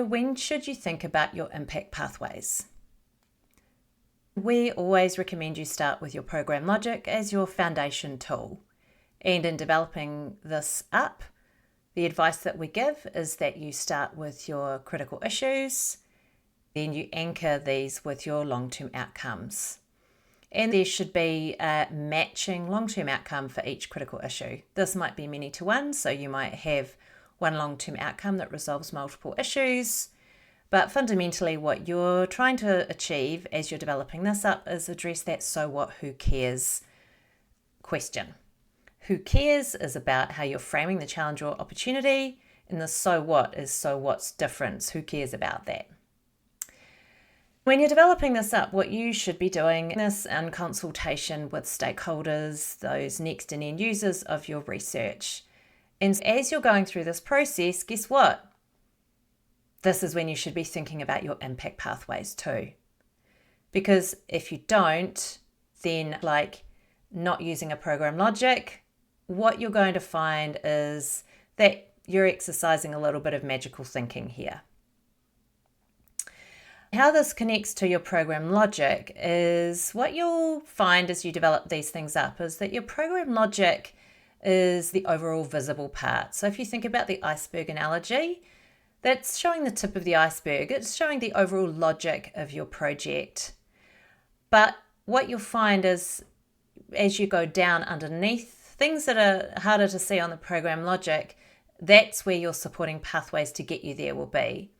When should you think about your impact pathways? We always recommend you start with your program logic as your foundation tool. And in developing this up, the advice that we give is that you start with your critical issues, then you anchor these with your long-term outcomes. And there should be a matching long-term outcome for each critical issue. This might be many to one, so you might have one long-term outcome that resolves multiple issues. But fundamentally, what you're trying to achieve as you're developing this up is address that so what, who cares question. Who cares is about how you're framing the challenge or opportunity, and the so what is so what's difference. Who cares about that? When you're developing this up, what you should be doing is in consultation with stakeholders, those next and end users of your research. And as you're going through this process, guess what? This is when you should be thinking about your impact pathways too. Because if you don't, then like not using a program logic, what you're going to find is that you're exercising a little bit of magical thinking here. How this connects to your program logic is what you'll find as you develop these things up is that your program logic is the overall visible part. So if you think about the iceberg analogy, that's showing the tip of the iceberg. It's showing the overall logic of your project. But what you'll find is as you go down underneath, things that are harder to see on the program logic, that's where your supporting pathways to get you there will be.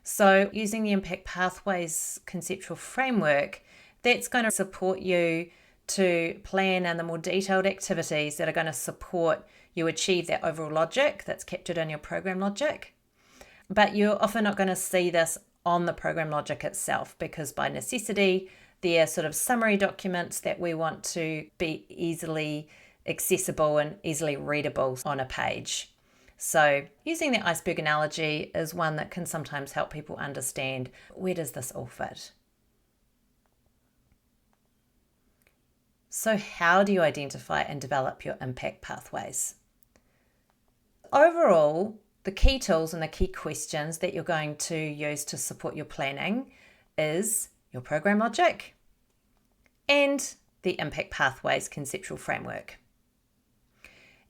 So using the impact pathways conceptual framework, that's going to support you to plan and the more detailed activities that are going to support you achieve that overall logic that's captured in your program logic. But you're often not going to see this on the program logic itself because by necessity, they're sort of summary documents that we want to be easily accessible and easily readable on a page. So using the iceberg analogy is one that can sometimes help people understand where does this all fit. So how do you identify and develop your impact pathways? Overall, the key tools and the key questions that you're going to use to support your planning is your program logic and the impact pathways conceptual framework.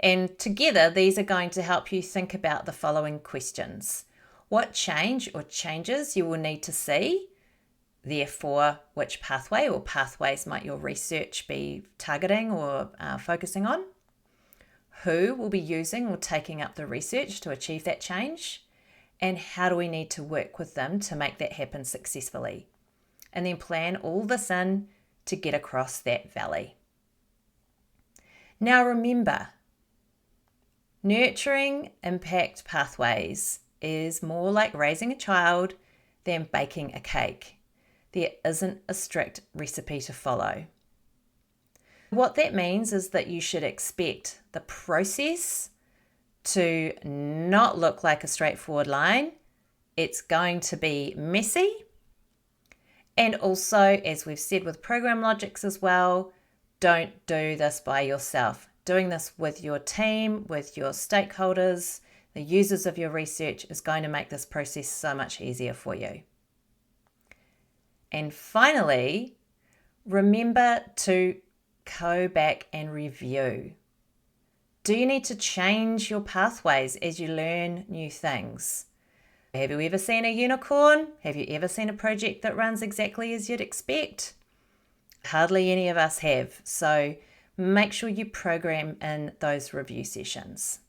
And together, these are going to help you think about the following questions. What change or changes you will need to see? Therefore, which pathway or pathways might your research be targeting or focusing on? Who will be using or taking up the research to achieve that change? And how do we need to work with them to make that happen successfully? And then plan all this in to get across that valley. Now remember, nurturing impact pathways is more like raising a child than baking a cake. There isn't a strict recipe to follow. What that means is that you should expect the process to not look like a straightforward line. It's going to be messy. And also, as we've said with program logics as well, don't do this by yourself. Doing this with your team, with your stakeholders, the users of your research is going to make this process so much easier for you. And finally, remember to go back and review. Do you need to change your pathways as you learn new things? Have you ever seen a unicorn? Have you ever seen a project that runs exactly as you'd expect? Hardly any of us have. So make sure you program in those review sessions.